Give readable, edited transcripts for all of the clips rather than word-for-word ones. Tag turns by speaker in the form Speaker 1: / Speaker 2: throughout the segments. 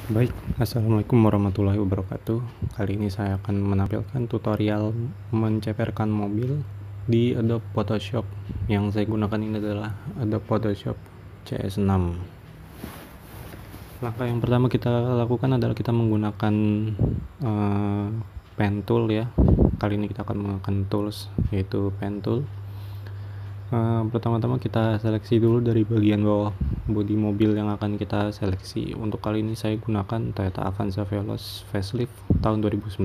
Speaker 1: Baik, assalamualaikum warahmatullahi wabarakatuh. Kali ini saya akan menampilkan tutorial menceperkan mobil di Adobe Photoshop. Yang saya gunakan ini adalah Adobe Photoshop CS6. Langkah yang pertama kita lakukan adalah kita menggunakan pen tool ya. Kali ini kita akan menggunakan tools, yaitu pen tool. Pertama-tama kita seleksi dulu dari bagian bawah bodi mobil yang akan kita seleksi. Untuk kali ini saya gunakan Toyota Avanza Veloz facelift tahun 2019.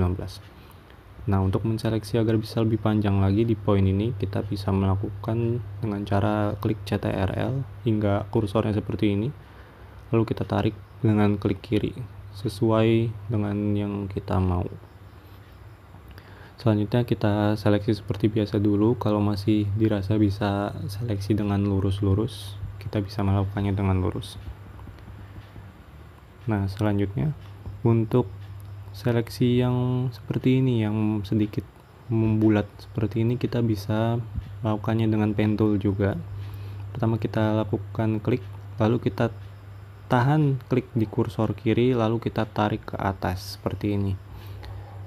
Speaker 1: Nah, untuk menseleksi agar bisa lebih panjang lagi di poin ini, kita bisa melakukan dengan cara klik CTRL hingga kursornya seperti ini. Lalu kita tarik dengan klik kiri sesuai dengan yang kita mau. Selanjutnya kita seleksi seperti biasa dulu. Kalau masih dirasa bisa seleksi dengan lurus-lurus, kita bisa melakukannya dengan lurus. Nah, selanjutnya untuk seleksi yang seperti ini, yang sedikit membulat seperti ini, kita bisa melakukannya dengan pen tool juga. Pertama kita lakukan klik, lalu kita tahan klik di kursor kiri, lalu kita tarik ke atas seperti ini.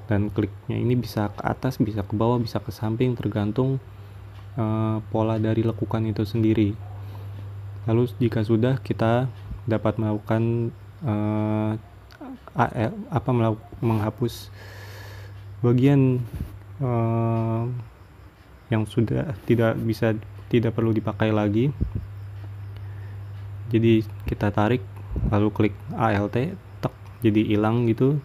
Speaker 1: Dan kliknya ini bisa ke atas, bisa ke bawah, bisa ke samping, tergantung pola dari lekukan itu sendiri. Lalu jika sudah, kita dapat melakukan menghapus bagian yang sudah tidak perlu dipakai lagi. Jadi kita tarik lalu klik ALT, tek, jadi hilang gitu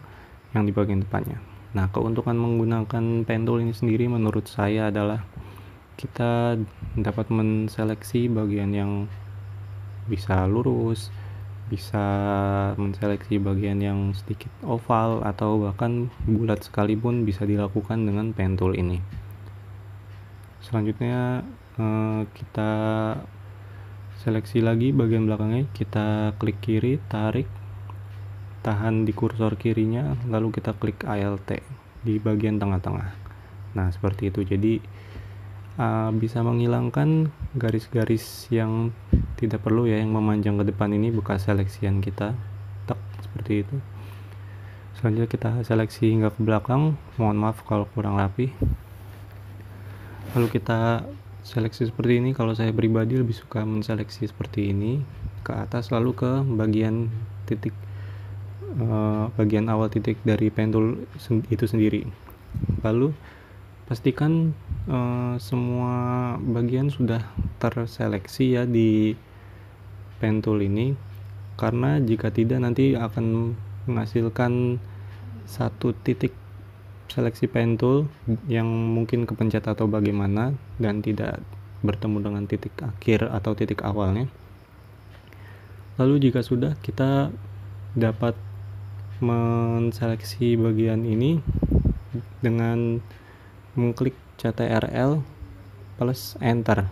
Speaker 1: yang di bagian depannya. Nah, keuntungan menggunakan pen tool ini sendiri menurut saya adalah kita dapat menseleksi bagian yang bisa lurus, bisa menseleksi bagian yang sedikit oval atau bahkan bulat sekalipun bisa dilakukan dengan pen tool ini. Selanjutnya kita seleksi lagi bagian belakangnya, kita klik kiri, tarik, tahan di kursor kirinya, lalu kita klik ALT di bagian tengah-tengah. Nah, seperti itu. Jadi bisa menghilangkan garis-garis yang tidak perlu ya, yang memanjang ke depan ini bekas seleksian kita. Tak, seperti itu. Selanjutnya kita seleksi hingga ke belakang. Mohon maaf kalau kurang rapi. Lalu kita seleksi seperti ini. Kalau saya pribadi lebih suka menseleksi seperti ini ke atas, lalu ke bagian titik bagian awal titik dari pen tool itu sendiri. Lalu pastikan semua bagian sudah terseleksi ya di pen tool ini, karena jika tidak nanti akan menghasilkan satu titik seleksi pen tool yang mungkin kepencet atau bagaimana dan tidak bertemu dengan titik akhir atau titik awalnya. Lalu jika sudah, kita dapat menseleksi bagian ini dengan mengklik CTRL plus enter,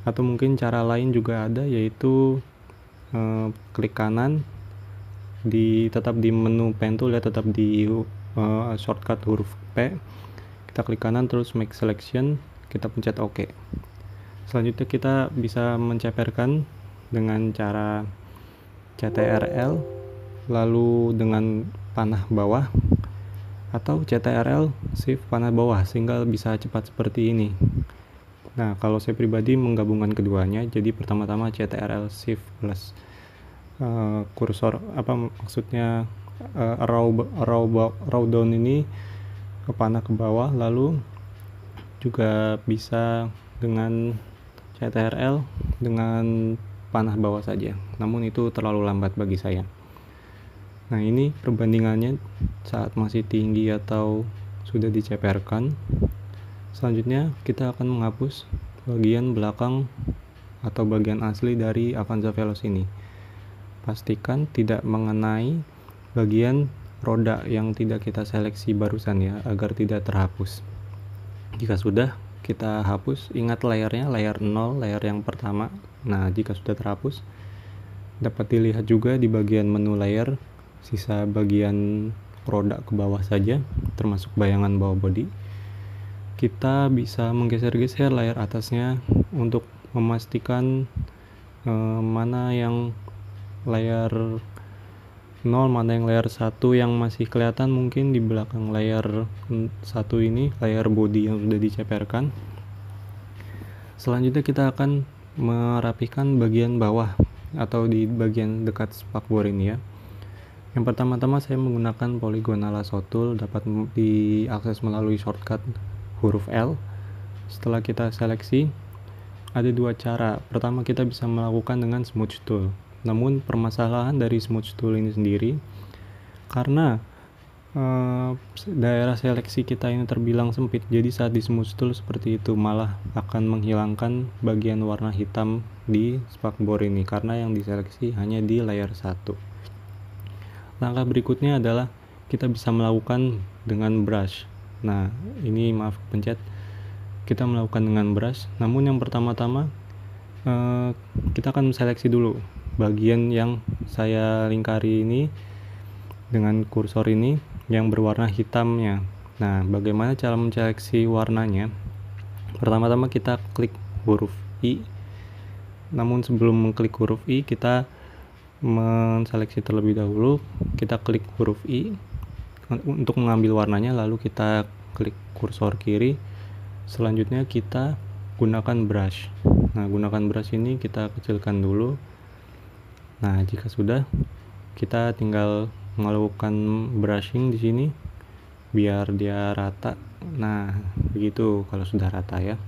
Speaker 1: atau mungkin cara lain juga ada, yaitu klik kanan tetap di menu pen tool ya, tetap di shortcut huruf P, kita klik kanan terus make selection, kita pencet OK. Selanjutnya kita bisa menceperkan dengan cara CTRL lalu dengan panah bawah, atau CTRL shift panah bawah sehingga bisa cepat seperti ini. Nah, kalau saya pribadi menggabungkan keduanya, jadi pertama-tama CTRL shift plus kursor raw down ini ke panah ke bawah, lalu juga bisa dengan CTRL dengan panah bawah saja, namun itu terlalu lambat bagi saya. Nah, ini perbandingannya saat masih tinggi atau sudah diceperkan. Selanjutnya kita akan menghapus bagian belakang atau bagian asli dari Avanza Veloz ini. Pastikan tidak mengenai bagian roda yang tidak kita seleksi barusan ya, agar tidak terhapus. Jika sudah, kita hapus. Ingat layarnya, layar 0, layar yang pertama. Nah, jika sudah terhapus, dapat dilihat juga di bagian menu layar sisa bagian roda ke bawah saja, termasuk bayangan bawah bodi. Kita bisa menggeser-geser layar atasnya untuk memastikan mana yang layar 0, mana yang layar 1 yang masih kelihatan mungkin di belakang layar 1 ini, layar body yang sudah diceperkan. Selanjutnya kita akan merapikan bagian bawah atau di bagian dekat spakbor ini ya. Yang pertama-tama saya menggunakan polygonal lasso tool, dapat diakses melalui shortcut huruf L. Setelah kita seleksi, ada dua cara. Pertama, kita bisa melakukan dengan smooth tool. Namun permasalahan dari smooth tool ini sendiri, karena daerah seleksi kita ini terbilang sempit, jadi saat di smooth tool seperti itu malah akan menghilangkan bagian warna hitam di spakbor ini, karena yang diseleksi hanya di layar 1. Langkah berikutnya adalah kita bisa melakukan dengan brush. Nah, ini maaf pencet. Kita melakukan dengan brush. Namun yang pertama-tama kita akan seleksi dulu bagian yang saya lingkari ini dengan kursor ini yang berwarna hitamnya. Nah, bagaimana cara menseleksi warnanya? Pertama-tama kita klik huruf I. Namun sebelum mengklik huruf I, kita menseleksi terlebih dahulu. Kita klik huruf I untuk mengambil warnanya, lalu kita klik kursor kiri. Selanjutnya kita gunakan brush. Nah, gunakan brush ini kita kecilkan dulu. Nah, jika sudah, kita tinggal melakukan brushing di sini biar dia rata. Nah, begitu kalau sudah rata ya.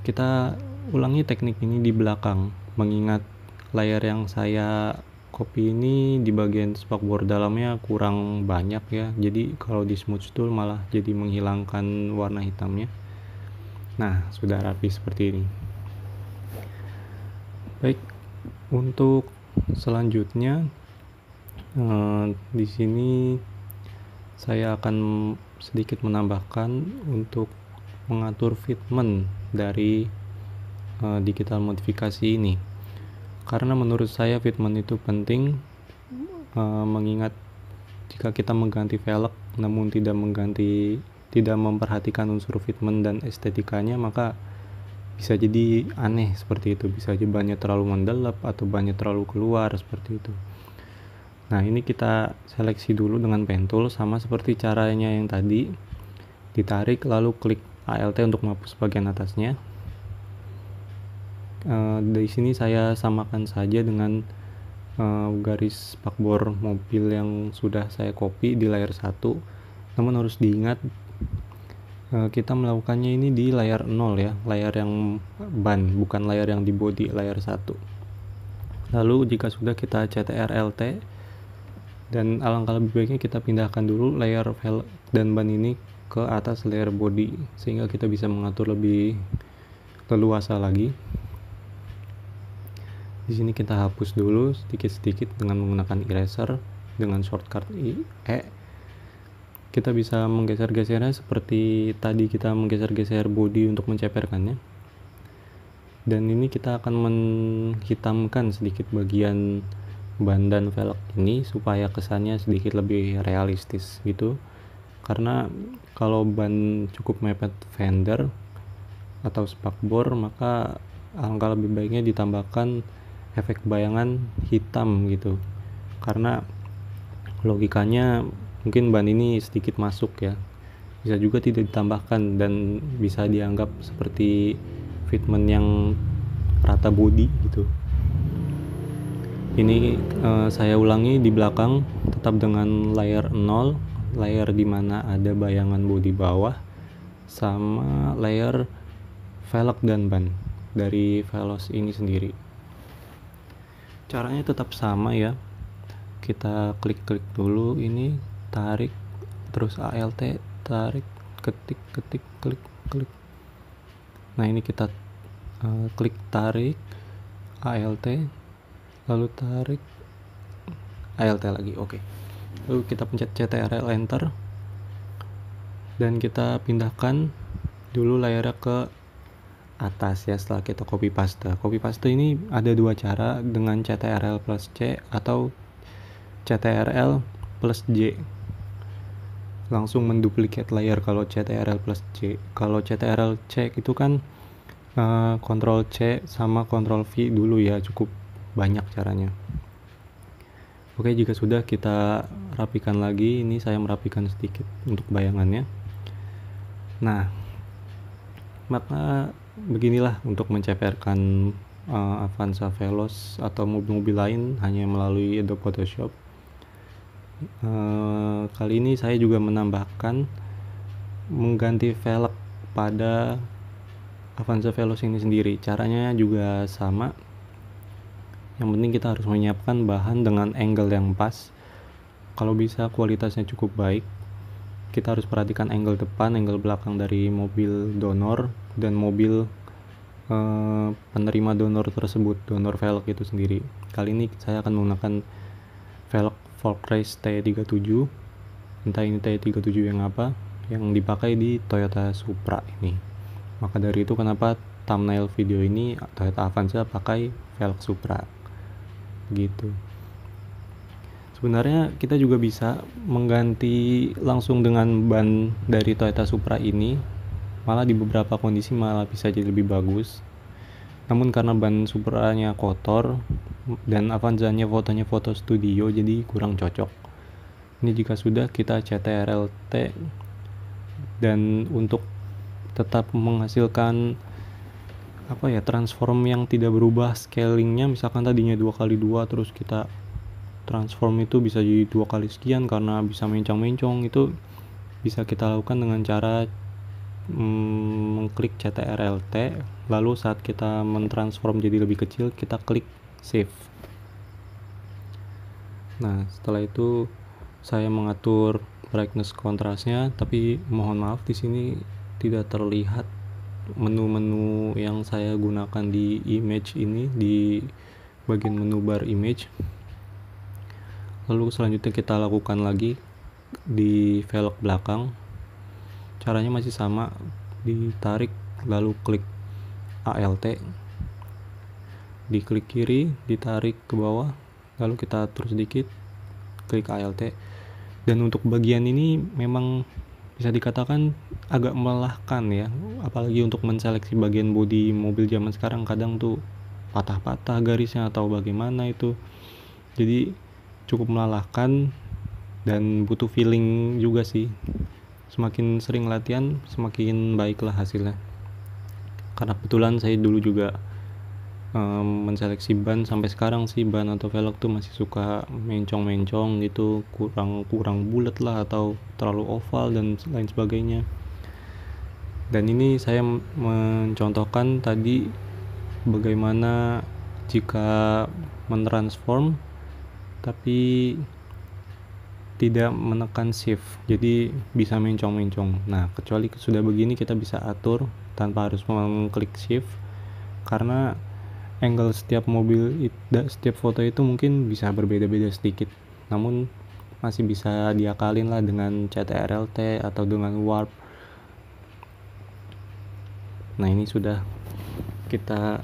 Speaker 1: Kita ulangi teknik ini di belakang, mengingat layar yang saya copy ini di bagian spakbor dalamnya kurang banyak ya, jadi kalau di smooth tool malah jadi menghilangkan warna hitamnya. Nah, sudah rapi seperti ini. Baik, untuk selanjutnya di sini saya akan sedikit menambahkan untuk mengatur fitment dari digital modifikasi ini. Karena menurut saya fitment itu penting, mengingat jika kita mengganti velg namun tidak memperhatikan unsur fitment dan estetikanya, maka bisa jadi aneh seperti itu. Bisa jadi bannya terlalu mendelep atau bannya terlalu keluar seperti itu. Nah, ini kita seleksi dulu dengan pen tool, sama seperti caranya yang tadi. Ditarik lalu klik Alt untuk menghapus bagian atasnya. Dari sini saya samakan saja dengan garis spakbor mobil yang sudah saya copy di layar 1. Namun harus diingat kita melakukannya ini di layar 0 ya, layar yang ban, bukan layar yang di body, layar 1. Lalu jika sudah, kita CTRL-T, dan alangkah lebih baiknya kita pindahkan dulu layar velg dan ban ini ke atas layar body, sehingga kita bisa mengatur lebih leluasa lagi. Di sini kita hapus dulu sedikit-sedikit dengan menggunakan eraser dengan shortcut E. Kita bisa menggeser-gesernya seperti tadi kita menggeser-geser body untuk menceperkannya. Dan ini kita akan menghitamkan sedikit bagian ban dan velg ini supaya kesannya sedikit lebih realistis gitu. Karena kalau ban cukup mepet fender atau spakbor, maka alangkah lebih baiknya ditambahkan efek bayangan hitam gitu, karena logikanya mungkin ban ini sedikit masuk ya, bisa juga tidak ditambahkan dan bisa dianggap seperti fitment yang rata body gitu. Ini saya ulangi di belakang, tetap dengan layar 0, layar dimana ada bayangan body bawah, sama layer velg dan ban dari Veloz ini sendiri. Caranya tetap sama ya, kita klik-klik dulu ini, tarik, terus Alt, tarik, ketik, klik. Nah, ini kita klik, tarik, Alt, lalu tarik, Alt lagi, oke. Lalu kita pencet CTRL Enter, dan kita pindahkan dulu layarnya ke atas ya, setelah kita copy paste. Copy paste ini ada dua cara, dengan CTRL plus C atau CTRL plus J. Langsung menduplikat layar kalau CTRL plus C. Kalau CTRL C itu kan Ctrl C sama Ctrl V dulu ya, cukup banyak caranya. Oke, jika sudah kita rapikan lagi. Ini saya merapikan sedikit untuk bayangannya. Nah, maka beginilah untuk menceperkan Avanza Veloz atau mobil-mobil lain hanya melalui Adobe Photoshop. Kali ini saya juga menambahkan mengganti velg pada Avanza Veloz ini sendiri. Caranya juga sama. Yang penting kita harus menyiapkan bahan dengan angle yang pas. Kalau bisa kualitasnya cukup baik. Kita harus perhatikan angle depan, angle belakang dari mobil donor dan mobil penerima donor tersebut, donor velg itu sendiri. Kali ini saya akan menggunakan velg Volkswagen T37. Entah ini T37 yang apa, yang dipakai di Toyota Supra ini. Maka dari itu kenapa thumbnail video ini Toyota Avanza pakai velg Supra. Gitu. Sebenarnya kita juga bisa mengganti langsung dengan ban dari Toyota Supra ini. Malah di beberapa kondisi malah bisa jadi lebih bagus. Namun karena ban Supranya kotor dan Avanzanya fotonya foto studio, jadi kurang cocok. Ini jika sudah kita CTRL-T, dan untuk tetap menghasilkan transform yang tidak berubah scalingnya, misalkan tadinya 2x2 terus kita transform itu bisa jadi 2 kali sekian karena bisa mencong-mencong. Itu bisa kita lakukan dengan cara mengklik CTRL-T, lalu saat kita mentransform jadi lebih kecil kita klik save. Nah, setelah itu saya mengatur brightness kontrasnya, tapi mohon maaf di sini tidak terlihat menu-menu yang saya gunakan di image ini, di bagian menu bar image. Lalu selanjutnya kita lakukan lagi di velg belakang. Caranya masih sama, ditarik lalu klik ALT, diklik kiri, ditarik ke bawah, lalu kita atur sedikit, klik ALT. Dan untuk bagian ini memang bisa dikatakan agak melelahkan ya, apalagi untuk menseleksi bagian bodi mobil zaman sekarang. Kadang tuh patah-patah garisnya atau bagaimana itu, jadi cukup melelahkan dan butuh feeling juga sih. Semakin sering latihan semakin baiklah hasilnya. Karena kebetulan saya dulu juga menseleksi ban, sampai sekarang sih ban atau velg tuh masih suka mencong-mencong gitu, kurang bulat lah atau terlalu oval dan lain sebagainya. Dan ini saya mencontohkan tadi bagaimana jika mentransform tapi tidak menekan shift, jadi bisa mencong-mencong. Nah, kecuali sudah begini kita bisa atur tanpa harus mengklik shift, karena angle setiap mobil, setiap foto itu mungkin bisa berbeda-beda sedikit, namun masih bisa diakalin lah dengan CTRL-T atau dengan warp. Nah, ini sudah kita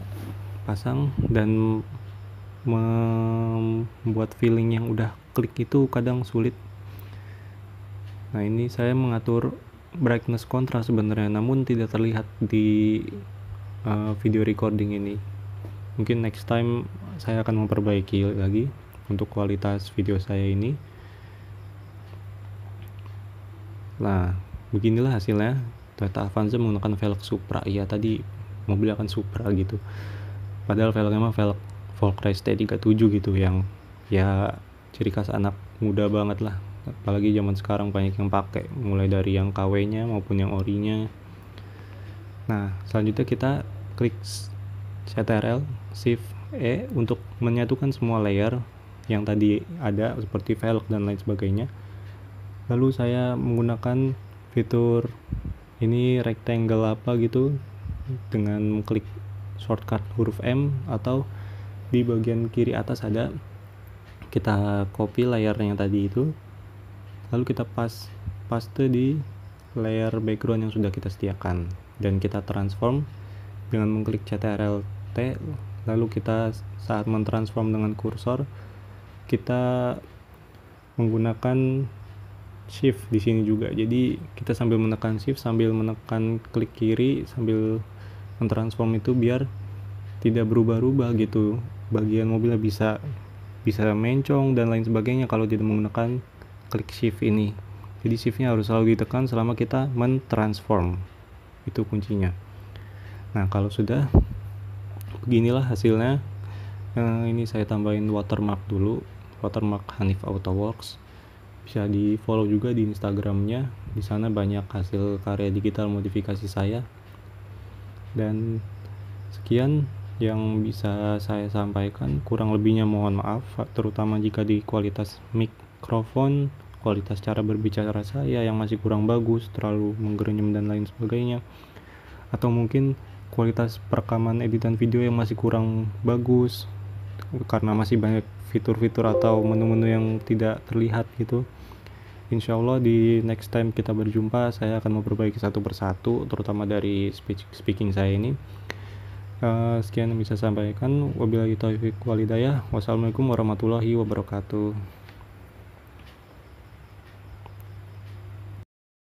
Speaker 1: pasang, dan membuat feeling yang udah klik itu kadang sulit. Nah, ini saya mengatur brightness kontras sebenarnya, namun tidak terlihat di video recording ini. Mungkin next time saya akan memperbaiki lagi untuk kualitas video saya ini. Nah, beginilah hasilnya. Toyota Avanza menggunakan velg Supra. Iya, tadi mobil akan Supra gitu, padahal velgnya mah velg Volkswagen T37 gitu, yang ya ciri khas anak muda banget lah. Apalagi zaman sekarang banyak yang pakai, mulai dari yang KW-nya maupun yang orinya. Nah, selanjutnya kita klik CTRL Shift E untuk menyatukan semua layer yang tadi ada seperti velg dan lain sebagainya. Lalu saya menggunakan fitur ini rectangle apa gitu dengan klik shortcut huruf M, atau di bagian kiri atas ada, kita copy layarnya tadi itu, lalu kita paste di layer background yang sudah kita sediakan, dan kita transform dengan mengklik CTRL-T. Lalu kita saat mentransform dengan kursor kita menggunakan shift di sini juga, jadi kita sambil menekan shift sambil menekan klik kiri sambil mentransform itu biar tidak berubah-ubah gitu, bagian mobilnya bisa bisa mencong dan lain sebagainya kalau tidak menggunakan klik shift ini. Jadi shiftnya harus selalu ditekan selama kita mentransform, itu kuncinya. Nah kalau sudah, beginilah hasilnya. Ini saya tambahin watermark dulu, watermark Hanif Autoworks. Bisa di follow juga di Instagramnya, di sana banyak hasil karya digital modifikasi saya. Dan sekian yang bisa saya sampaikan, kurang lebihnya mohon maaf, terutama jika di kualitas mikrofon, kualitas cara berbicara saya yang masih kurang bagus, terlalu menggerenyem dan lain sebagainya, atau mungkin kualitas perekaman editan video yang masih kurang bagus karena masih banyak fitur-fitur atau menu-menu yang tidak terlihat gitu. Insya Allah di next time kita berjumpa, saya akan memperbaiki satu persatu, terutama dari speaking saya ini. Sekian yang bisa saya sampaikan. Wabillahi taufiq wal hidayah. Wassalamualaikum warahmatullahi wabarakatuh.